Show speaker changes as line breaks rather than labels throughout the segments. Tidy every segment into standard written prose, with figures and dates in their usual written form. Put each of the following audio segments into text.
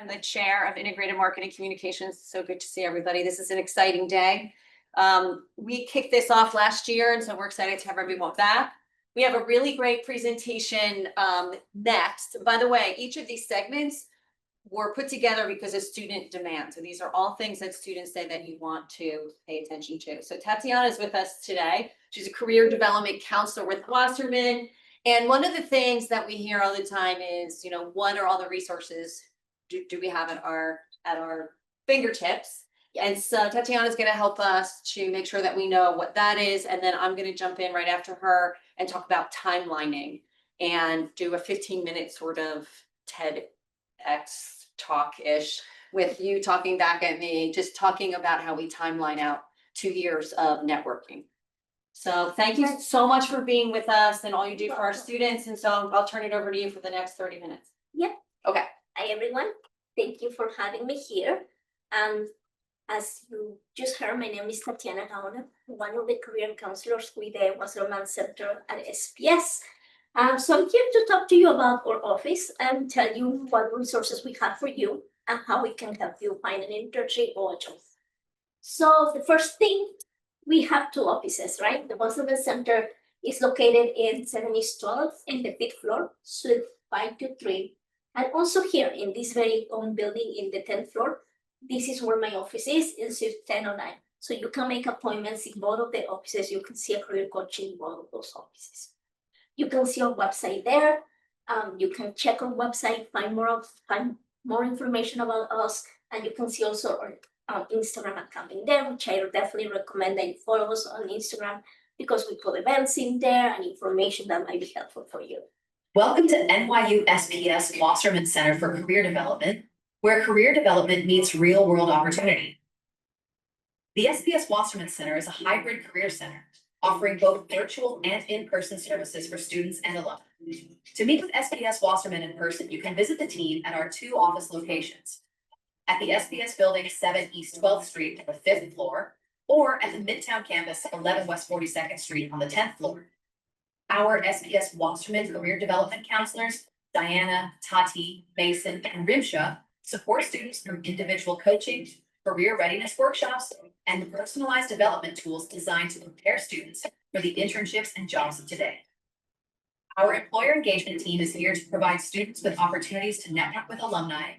I'm the chair of Integrated Marketing Communications. So good to see everybody. This is an exciting day. We kicked this off last year, and so we're excited to have everyone back. We have a really great presentation next. By the way, each of these segments were put together because of student demand. So these are all things that students say that you want to pay attention to. So Tatiana is with us today. She's a career development counselor with Wasserman. And one of the things that we hear all the time is, you know, what are all the resources do we have at our fingertips? And so Tatiana is going to help us to make sure that we know what that is. And then I'm going to jump in right after her and talk about timelining and do a 15-minute sort of TEDx talk-ish with you talking back at me, just talking about how we timeline out 2 years of networking. So thank you so much for being with us and all you do for our students. And so I'll turn it over to you for the next 30 minutes.
Yeah.
Okay.
Hi, everyone. Thank you for having me here. As you just heard, my name is Tatiana Gaona, one of the career counselors with the Wasserman Center at SPS. So I'm here to talk to you about our office and tell you what resources we have for you and how we can help you find an internship or a job. So the first thing, we have 2 offices, right? The Wasserman Center is located in 7 East 12 in the 5th floor, suite 523. And also here in this very own building in the 10th floor, this is where my office is in suite 1009. So you can make appointments in both of the offices. You can see a career coach in both of those offices. You can see our website there. You can check our website, find more information about us, and you can see also our Instagram account in there, which I definitely recommend that you follow us on Instagram because we put events in there and information that might be helpful for you.
Welcome to NYU SPS Wasserman Center for Career Development, where career development meets real-world opportunity. The SPS Wasserman Center is a hybrid career center, offering both virtual and in-person services for students and alumni. To meet with SPS Wasserman in person, you can visit the team at our 2 office locations, at the SPS building 7 East 12th Street on the 5th floor, or at the Midtown campus 11 West 42nd Street on the 10th floor. Our SPS Wasserman career development counselors, Diana, Tati, Mason, and Rimsha, support students through individual coaching, career readiness workshops, and personalized development tools designed to prepare students for the internships and jobs of today. Our employer engagement team is here to provide students with opportunities to network with alumni,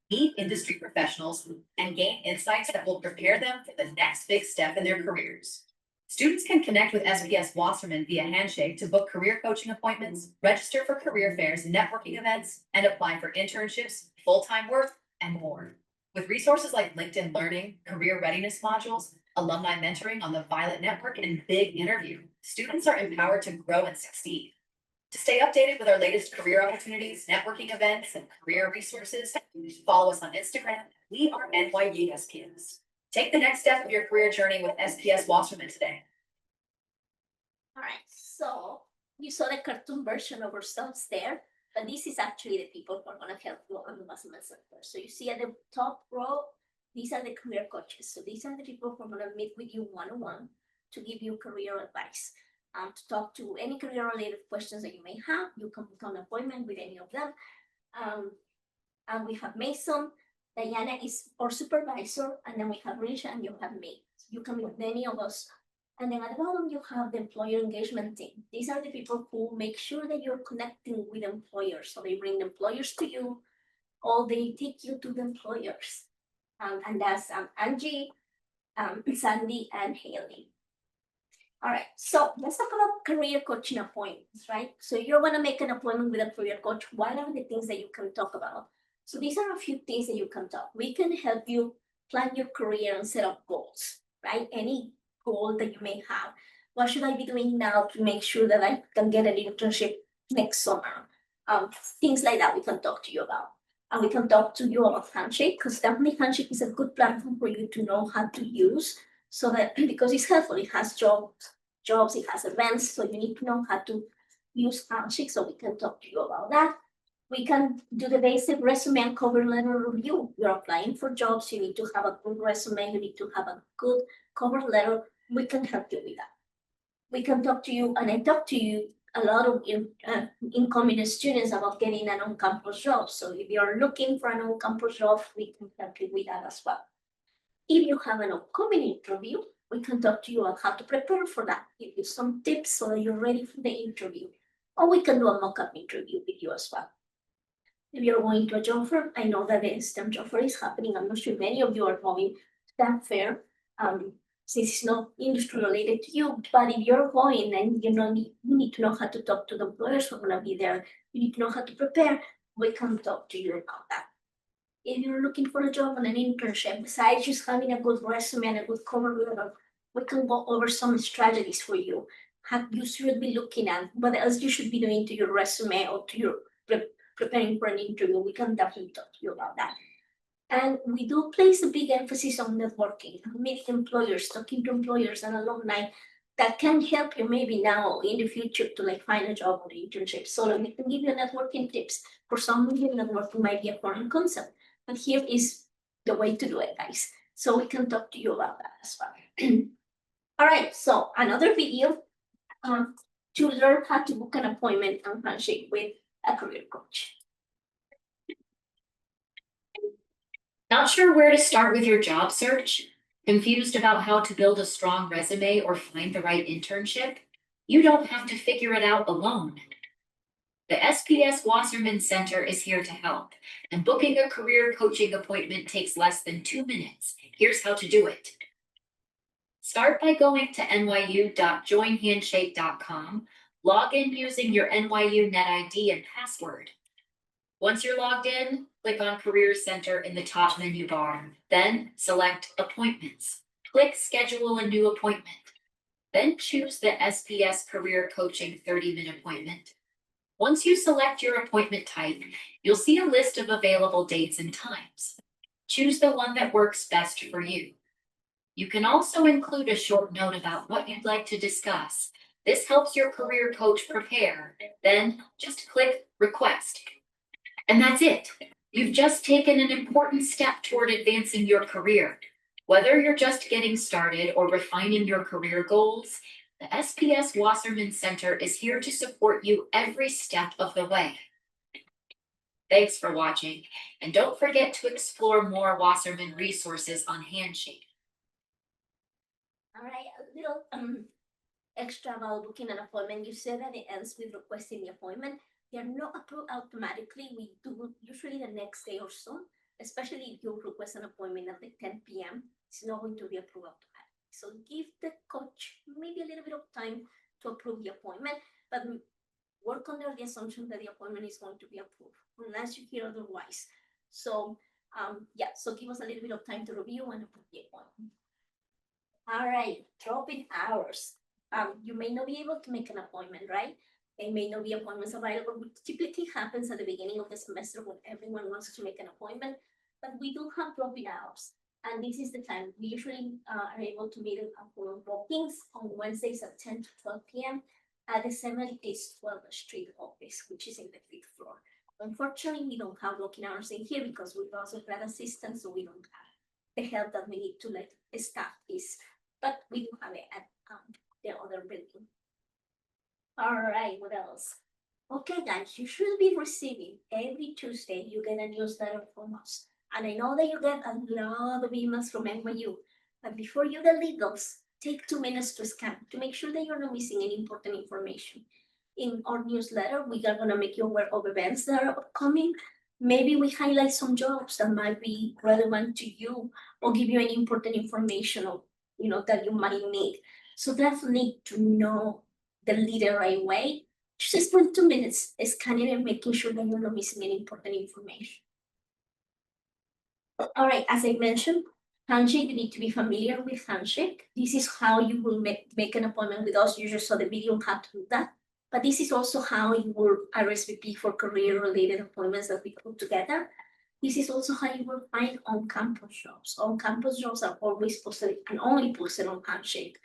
meet industry professionals, and gain insights that will prepare them for the next big step in their careers. Students can connect with SPS Wasserman via Handshake to book career coaching appointments, register for career fairs, networking events, and apply for internships, full-time work, and more. With resources like LinkedIn Learning, career readiness modules, alumni mentoring on the Violet Network, and Big Interview, students are empowered to grow and succeed. To stay updated with our latest career opportunities, networking events, and career resources, follow us on Instagram. We are NYU SPS. Take the next step of your career journey with SPS Wasserman today.
All right, so you saw the cartoon version of ourselves there, but this is actually the people who are going to help you on the Wasserman Center. So you see at the top row, these are the career coaches. So these are the people who are going to meet with you one-on-one to give you career advice. To talk to any career-related questions that you may have, you can book an appointment with any of them. And we have Mason. Diana is our supervisor, and then we have Risha, and you have me. You can meet with any of us. And then at the bottom, you have the employer engagement team. These are the people who make sure that you're connecting with employers. So they bring the employers to you, or they take you to the employers. And that's Angie, Sandy, and Haley. All right, so let's talk about career coaching appointments, right? So you're going to make an appointment with a career coach. What are the things that you can talk about? So these are a few things that you can talk. We can help you plan your career and set up goals, right? Any goal that you may have. What should I be doing now to make sure that I can get an internship next summer? Things like that we can talk to you about. And we can talk to you about Handshake, because definitely Handshake is a good platform for you to know how to use, so that because it's helpful. It has jobs, it has events, so you need to know how to use Handshake, so we can talk to you about that. We can do the basic resume and cover letter review. You're applying for jobs, you need to have a good resume, you need to have a good cover letter. We can help you with that. We can talk to you, and I talk to you a lot of incoming students about getting an on-campus job. So if you're looking for an on-campus job, we can help you with that as well. If you have an upcoming interview, we can talk to you on how to prepare for that, give you some tips so that you're ready for the interview. Or we can do a mock-up interview with you as well. If you're going to a job fair, I know that the STEM job fair is happening. I'm not sure many of you are going to that fair. Since it's not industry related to you, but if you're going and you need to know how to talk to the employers who are gonna be there, you need to know how to prepare, we can talk to you about that. If you're looking for a job on an internship, besides just having a good resume and a good cover letter, we can go over some strategies for you. How you should be looking at, what else you should be doing to your resume or to your preparing for an interview. We can definitely talk to you about that. And we do place a big emphasis on networking, meeting employers, talking to employers and alumni that can help you maybe now in the future to like find a job or internship. So we can give you networking tips. For some of you, networking might be a foreign concept, but here is the way to do it, guys. So we can talk to you about that as well. All right, so another video to learn how to book an appointment and handshake with a career coach.
Not sure where to start with your job search? Confused about how to build a strong resume or find the right internship? You don't have to figure it out alone. The SPS Wasserman Center is here to help, and booking a career coaching appointment takes less than 2 minutes. Here's how to do it. Start by going to nyu.joinhandshake.com, log in using your NYU NetID and password. Once you're logged in, click on Career Center in the top menu bar, then select Appointments. Click Schedule a new appointment. Then choose the SPS Career Coaching 30-minute appointment. Once you select your appointment type, you'll see a list of available dates and times. Choose the one that works best for you. You can also include a short note about what you'd like to discuss. This helps your career coach prepare. Then just click Request. And that's it. You've just taken an important step toward advancing your career. Whether you're just getting started or refining your career goals, the SPS Wasserman Center is here to support you every step of the way. Thanks for watching, and don't forget to explore more Wasserman resources on Handshake.
All right, a little extra about booking an appointment. You said that it ends with requesting the appointment. They are not approved automatically. We do usually the next day or so, especially if you request an appointment at like 10 p.m. It's not going to be approved automatically. So give the coach maybe a little bit of time to approve the appointment, but work under the assumption that the appointment is going to be approved, unless you hear otherwise. So so give us a little bit of time to review and approve the appointment. All right, drop-in hours. You may not be able to make an appointment, right? There may not be appointments available, which typically happens at the beginning of the semester when everyone wants to make an appointment, but we do have drop-in hours. And this is the time we usually are able to meet for bookings on Wednesdays at 10 to 12 p.m. at the 712th Street office, which is in the 5th floor. Unfortunately, we don't have working hours in here because we're also grad assistants, so we don't have the help that we need to let staff this, but we do have it at the other building. All right, what else? Okay, guys, you should be receiving every Tuesday, you get a newsletter from us. And I know that you get a lot of emails from NYU, but before you delete those, take 2 minutes to scan to make sure that you're not missing any important information. In our newsletter, we are gonna make you aware of events that are upcoming. Maybe we highlight some jobs that might be relevant to you or give you any important information or, that you might need. So definitely to know delete it right away. Just spend 2 minutes scanning and making sure that you're not missing any important information. All right, as I mentioned, Handshake, you need to be familiar with Handshake. This is how you will make an appointment with us. You just saw the video on how to do that. But this is also how you will RSVP for career-related appointments that we put together. This is also how you will find on-campus jobs. On-campus jobs are always posted and only posted on Handshake.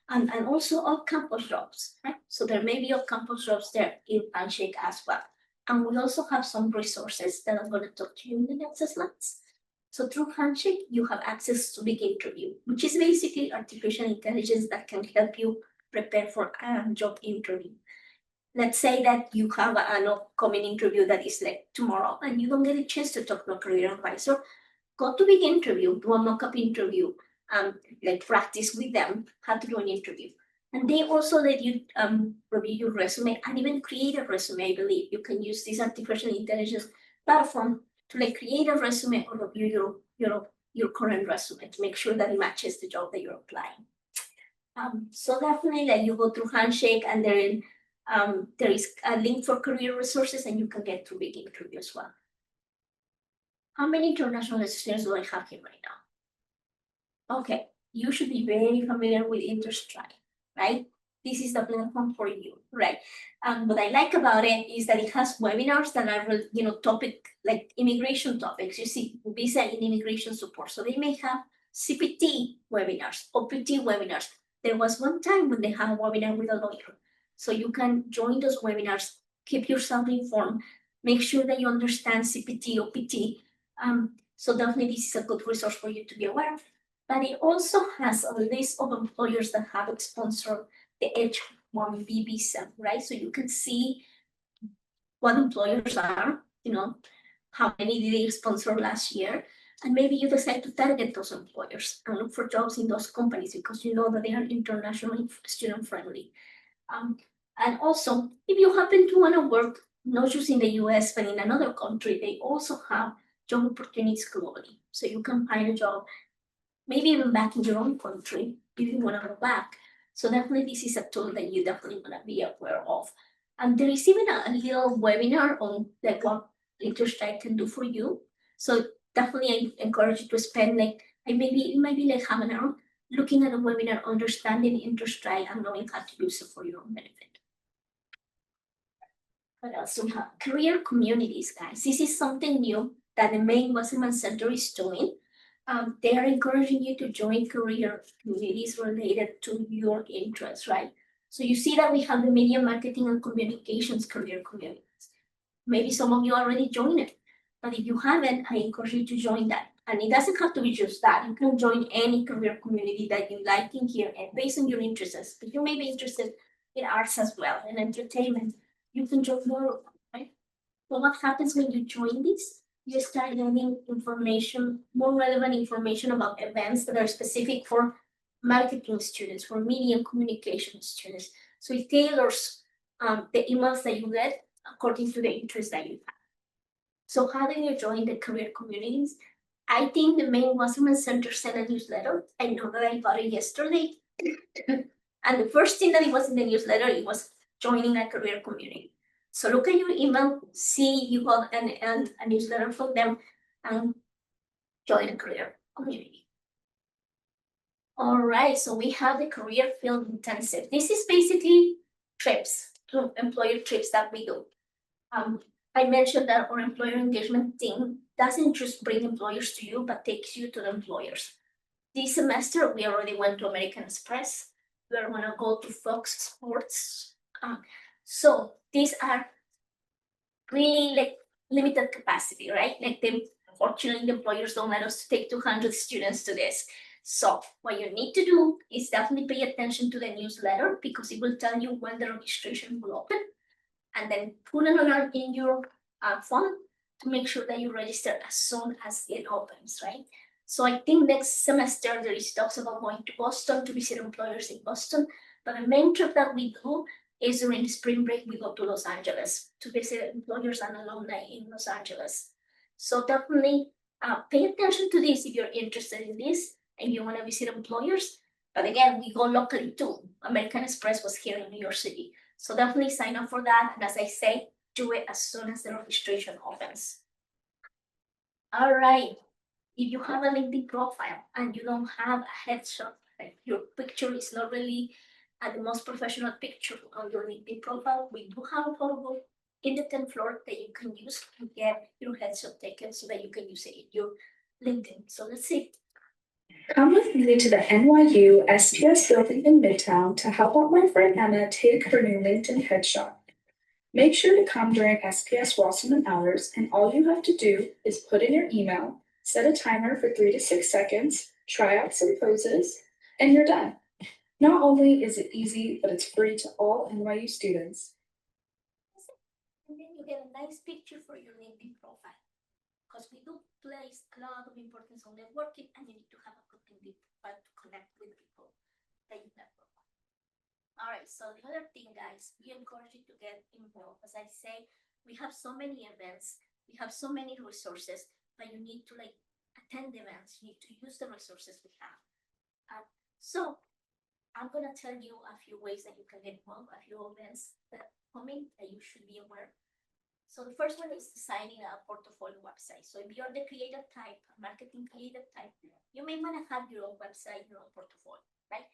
And also off-campus jobs, right? So there may be off-campus jobs there in Handshake as well. And we also have some resources that I'm going to talk to you in the next slides. So through Handshake, you have access to Big Interview, which is basically artificial intelligence that can help you prepare for a job interview. let's say that you have an upcoming interview that is like tomorrow and you don't get a chance to talk to a career advisor, go to big interview, do a mock-up interview, like practice with them how to do an interview. And they also let you review your resume and even create a resume. I believe you can use this artificial intelligence platform to like create a resume or review your current resume to make sure that it matches the job that you're applying. So definitely like you go through Handshake and then there is a link for career resources and you can get to big interview as well. How many international students do I have here right now? Okay, you should be very familiar with Internship, right? This is the platform for you, right? What I like about it is that it has webinars that are, topic like immigration topics. You see, visa and immigration support. So they may have CPT webinars, OPT webinars. There was one time when they had a webinar with a lawyer. So you can join those webinars, keep yourself informed, make sure that you understand CPT, OPT. So definitely this is a good resource for you to be aware of. But it also has a list of employers that have sponsored the H-1B visa, right? So you can see what employers are, how many did they sponsor last year, and maybe you decide to target those employers and look for jobs in those companies because you know that they are internationally student friendly. And also, if you happen to want to work not just in the US but in another country, they also have job opportunities globally. So you can find a job maybe even back in your own country if you want to go back. So definitely this is a tool that you definitely want to be aware of. And there is even a little webinar on like what Internship can do for you. So definitely I encourage you to spend it might be like half an hour looking at a webinar, understanding Internship and knowing how to use it for your own benefit. What else do we have? Career communities, guys. This is something new that the main Wasserman Center is doing. They are encouraging you to join career communities related to your interests, right? So you see that we have the media marketing and communications career communities. Maybe some of you already joined it, but if you haven't, I encourage you to join that. And it doesn't have to be just that. You can join any career community that you like in here and based on your interests. But you may be interested in arts as well and entertainment. You can join more of them, right? But what happens when you join this? You start getting information, more relevant information about events that are specific for marketing students, for media and communication students. So it tailors the emails that you get according to the interest that you have. So how do you join the career communities? I think the main Wasserman Center sent a newsletter. I know that I got it yesterday. And the first thing that it was in the newsletter, it was joining a career community. So look at your email, see you got a newsletter from them, and join a career community. All right, so we have the career field intensive. This is basically trips, employer trips that we do. I mentioned that our employer engagement team doesn't just bring employers to you, but takes you to the employers. This semester, we already went to American Express. We're gonna go to Fox Sports. So these are really like limited capacity, right? Fortunately, the employers don't let us take 200 students to this. So what you need to do is definitely pay attention to the newsletter because it will tell you when the registration will open, and then put an alert in your phone to make sure that you register as soon as it opens, right? So I think next semester there is talks about going to Boston to visit employers in Boston, but the main trip that we do is during spring break, we go to Los Angeles to visit employers and alumni in Los Angeles. So definitely pay attention to this if you're interested in this and you want to visit employers. But again, we go locally too. American Express was here in New York City. So definitely sign up for that. And as I say, do it as soon as the registration opens. All right. If you have a LinkedIn profile and you don't have a headshot, like your picture is not really the most professional picture on your LinkedIn profile, we do have a photo booth in the 10th floor that you can use to get your headshot taken so that you can use it in your LinkedIn. So let's see.
Come with me to the NYU SPS building in Midtown to help out my friend Emma take her new LinkedIn headshot. Make sure to come during SPS Wasserman hours, and all you have to do is put in your email, set a timer for 3 to 6 seconds, try out some poses, and you're done. Not only is it easy, but it's free to all NYU students.
you get a nice picture for your LinkedIn profile. Because we do place a lot of importance on networking, and you need to have a good LinkedIn profile to connect with people that you network with. All right, so the other thing, guys, we encourage you to get involved. As I say, we have so many events, we have so many resources, but you need to like attend the events, you need to use the resources we have. So I'm gonna tell you a few ways that you can get involved, a few events that are coming that you should be aware. So the first one is designing a portfolio website. So if you're the creative type, marketing creative type, you may want to have your own website, your own portfolio, right?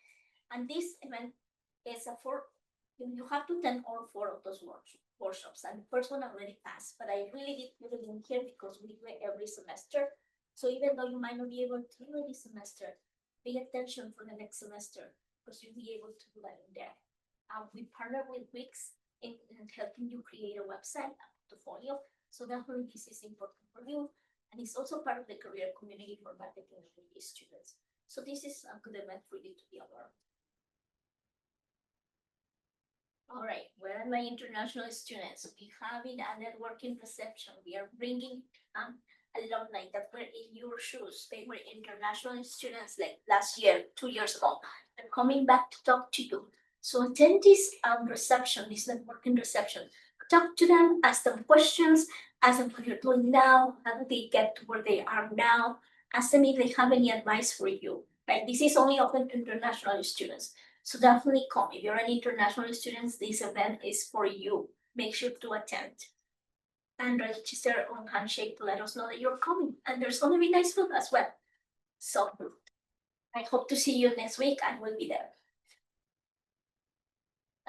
And this event is you have to attend all 4 of those workshops. And the first one already passed, but I really did put it in here because we do it every semester. So even though you might not be able to do it this semester, pay attention for the next semester because you'll be able to do that in there. We partner with Wix in helping you create a website, a portfolio. So definitely this is important for you. And it's also part of the career community for marketing and media students. So this is a good event for you to be aware of. All right, where are my international students? We having a networking reception. We are bringing alumni that were in your shoes. They were international students like last year, 2 years ago. They're coming back to talk to you. So attend this reception, this networking reception. Talk to them, ask them questions, ask them what you're doing now, how did they get to where they are now, ask them if they have any advice for you. Right? This is only open to international students. So definitely come. If you're an international student, this event is for you. Make sure to attend and register on Handshake to let us know that you're coming. And there's going to be nice food as well. So I hope to see you next week. I will be there.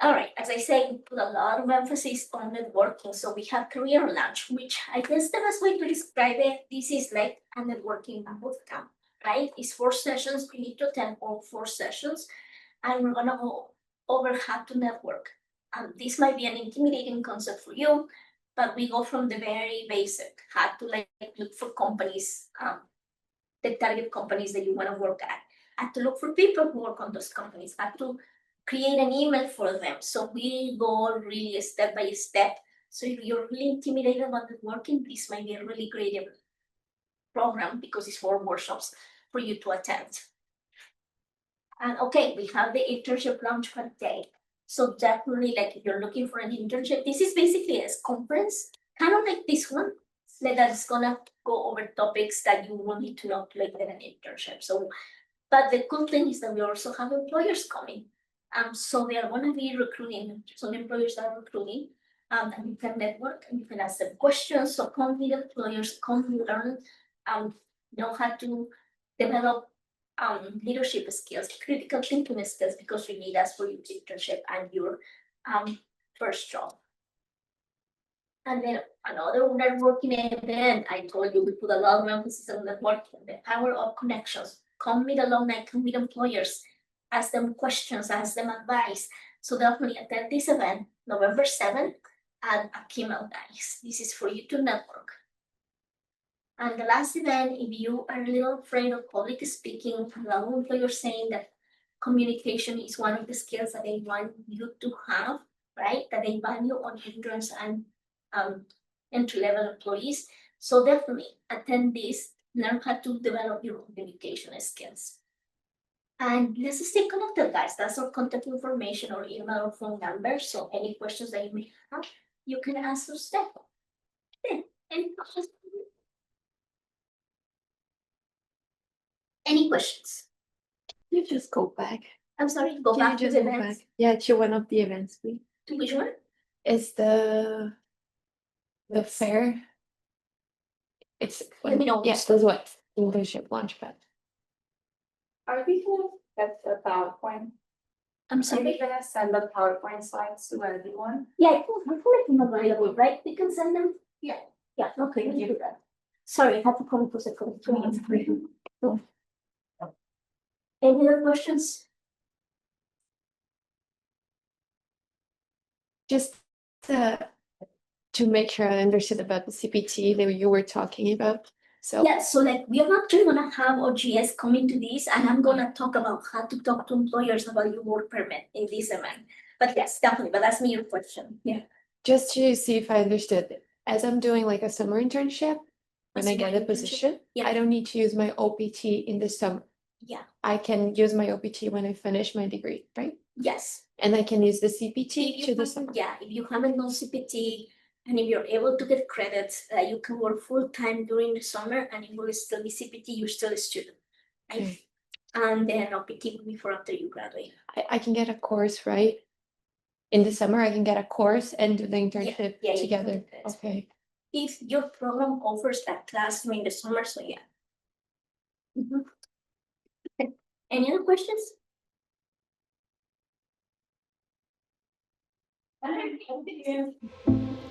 All right, as I say, we put a lot of emphasis on networking. So we have career lunch, which I guess the best way to describe it, this is like a networking bootcamp, right? It's 4 sessions. We need to attend all 4 sessions. And we're gonna go over how to network. This might be an intimidating concept for you, but we go from the very basic, how to like look for companies, the target companies that you want to work at, how to look for people who work on those companies, how to create an email for them. So we go really step by step. So if you're really intimidated about networking, this might be a really great program because it's 4 workshops for you to attend. And okay, we have the internship launchpad day. So definitely, like if you're looking for an internship, this is basically a conference, kind of like this one, that's gonna go over topics that you will need to know to like get an internship. So, but the cool thing is that we also have employers coming. So they are gonna be recruiting some employers that are recruiting. And you can network and you can ask them questions. So come with employers, come learn, know how to develop leadership skills, critical thinking skills, because you need us for your internship and your first job. And then another networking event, I told you we put a lot of emphasis on networking, the power of connections. Come with alumni, come with employers, ask them questions, ask them advice. So definitely attend this event, November 7th at Kimmel, guys. This is for you to network. And the last event, if you are a little afraid of public speaking, a lot of employers saying that communication is one of the skills that they want you to have, right? That they value on interns and entry-level employees. So definitely attend this, learn how to develop your communication skills. And let's stay connected, guys. That's our contact information or email or phone number. So any questions that you may have, you can ask us there. Any questions? Any questions?
You just go back.
I'm sorry, go
Can you
back to
just
the
go
events.
back? Yeah, to one of the events, please.
To which one?
It's the fair. It's
Let me know.
Yes, that's what internship launchpad.
Are we gonna get the PowerPoint?
I'm
Are we
sorry.
gonna send the PowerPoint slides to everyone?
Yeah, we're making them available, right? We can send them. Yeah. Yeah, okay, we do that. Sorry, I have to come for a second. 2 minutes. Any other questions?
Just to make sure I understood about the CPT that you were talking about. So
Yeah, so like we are actually gonna have OGS coming to this, and I'm gonna talk about how to talk to employers about your work permit in this event. But yes, definitely, but ask me your question. Yeah.
Just to see if I understood, as I'm doing like a summer internship, when I
summer
get a
internship?
position,
Yeah.
I don't need to use my OPT in the summer.
Yeah,
I can use my OPT when I finish my degree, right?
yes.
And I can use the
If
CPT
you
to the
have-
summer.
Yeah, if you haven't done CPT and if you're able to get credits, you can work full time during the summer and it will still be CPT, you're still a student. Right?
Okay.
And then OPT will be for after you graduate.
I can get a course, right? In the summer, I can get a course and do the internship
yeah, you can
together.
do that.
Okay.
If your program offers that class during the summer, so yeah. Mhm. Okay. Any other questions? All right, thank you.